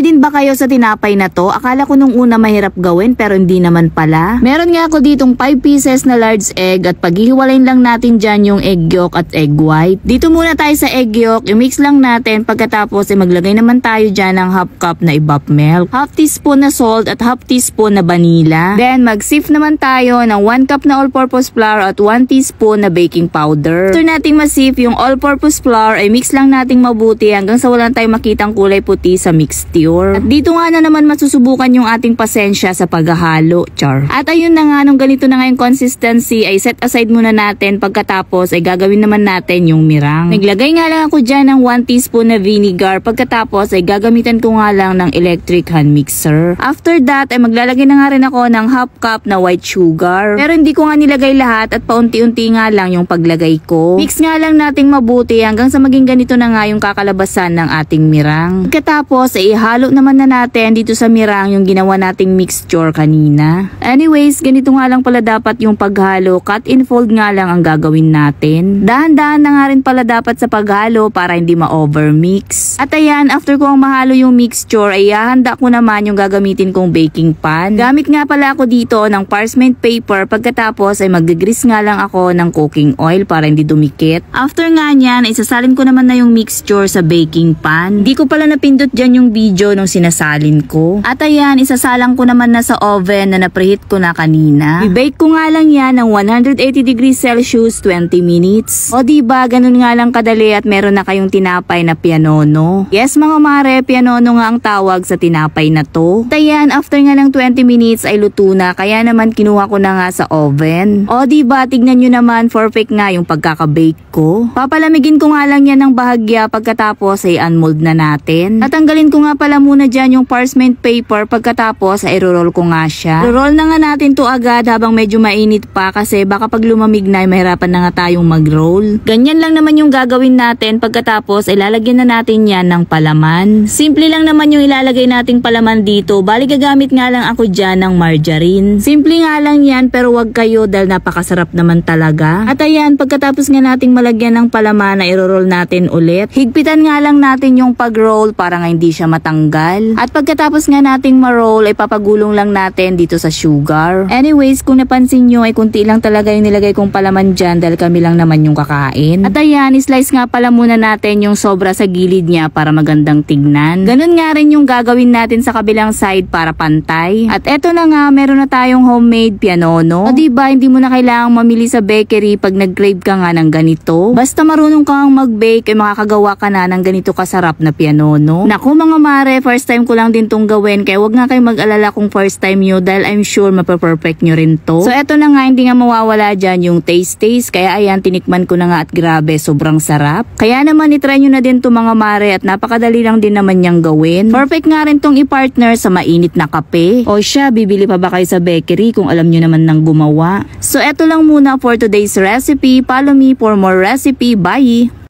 din ba kayo sa tinapay na to? Akala ko nung una mahirap gawin pero hindi naman pala. Meron nga ako ditong 5 pieces na large egg at paghihiwalayin lang natin dyan yung egg yolk at egg white. Dito muna tayo sa egg yolk, i-mix lang natin pagkatapos maglagay naman tayo dyan ng half cup na evap milk, half teaspoon na salt at half teaspoon na vanilla. Then mag-sift naman tayo ng 1 cup na all-purpose flour at 1 teaspoon na baking powder. After nating ma-sift yung all-purpose flour ay mix lang nating mabuti hanggang sa wala tayong makitang kulay puti sa mixture. At dito nga na naman masusubukan yung ating pasensya sa paghahalo, char. At ayun na nga, nung ganito na nga yung consistency ay set aside muna natin, pagkatapos ay gagawin naman natin yung mirang. Naglagay nga lang ako dyan ng 1 teaspoon na vinegar, pagkatapos ay gagamitan ko nga lang ng electric hand mixer. After that ay maglalagay na nga rin ako ng half cup na white sugar. Pero hindi ko nga nilagay lahat at paunti-unti nga lang yung paglagay ko. Mix nga lang nating mabuti hanggang sa maging ganito na nga yung kakalabasan ng ating mirang. Pagkatapos ay ihalo naman na natin dito sa mirang yung ginawa nating mixture kanina. Anyways, ganito nga lang pala dapat yung paghalo, cut and fold nga lang ang gagawin natin. Dahan-dahan na nga rin pala dapat sa paghalo para hindi ma-overmix. At ayan, after kong mahalo yung mixture ay hahanda ko naman yung gagamitin kong baking pan. Gamit nga pala ako dito ng parchment paper, pagkatapos ay mag-grease nga lang ako ng cooking oil para hindi dumikit. After nga nyan, isasalin ko naman na yung mixture sa baking pan. Hindi ko pala napindot dyan yung video nung sinasalin ko. At ayan, isasalang ko naman na sa oven na napreheat ko na kanina. I-bake ko nga lang yan ng 180 degrees Celsius 20 minutes. O diba, ganun nga lang kadali at meron na kayong tinapay na pianono. Yes mga mare, pianono nga ang tawag sa tinapay na to. At ayan, after nga ng 20 minutes ay luto na, kaya naman kinuha ko na nga sa oven. O diba, tignan nyo naman, perfect nga yung pagkaka-bake ko. Papalamigin ko nga lang yan ng bahagya, pagkatapos ay unmold na natin. Tatanggalin ko nga pala muna dyan yung parchment paper, pagkatapos ay roll ko nga siya. Roll na nga natin to agad habang medyo mainit pa kasi baka pag lumamig na ay mahirapan na nga tayong mag-roll. Ganyan lang naman yung gagawin natin, pagkatapos ay lalagyan na natin yan ng palaman. Simple lang naman yung ilalagay nating palaman dito, bali gagamit nga lang ako dyan ng margarine. Simple nga lang yan pero wag kayo dahil napakasarap naman talaga. At ayan, pagkatapos nga nating malagyan ng palaman na i-roll natin ulit, higpitan nga lang natin yung pag-roll para nga hindi siya matanggal. At pagkatapos nga nating ma-roll ay papagulong lang natin dito sa sugar. Anyways, kung napansin nyo ay kunti lang talaga yung nilagay kong palaman dyan dahil kami lang naman yung kakain. At ayan, slice nga pala muna natin yung sobra sa gilid niya para magandang tignan. Ganun nga rin yung gagawin natin sa kabilang side para pantay. At eto na nga, meron na tayong homemade pianono. O diba, hindi mo na kailangang mamili sa bakery pag nag-crave ka nga ng ganito. Basta marunong kang mag-bake ay makakagawa ka na ng ganito kasarap na pianono. Naku mga mare, first time ko lang din tong gawin kaya wag nga kayo mag-alala kung first time nyo dahil I'm sure mapaperfect nyo rin to. So eto na nga, hindi nga mawawala dyan yung taste. Kaya ayan, tinikman ko na nga at grabe, sobrang sarap. Kaya naman itry nyo na din to mga mare at napakadali lang din naman niyang gawin. Perfect nga rin tong i-partner sa mainit na kape. O siya, bibili pa ba kayo sa bakery kung alam nyo naman nang gumawa? So eto lang muna for today's recipe. Follow me for more recipe. Bye!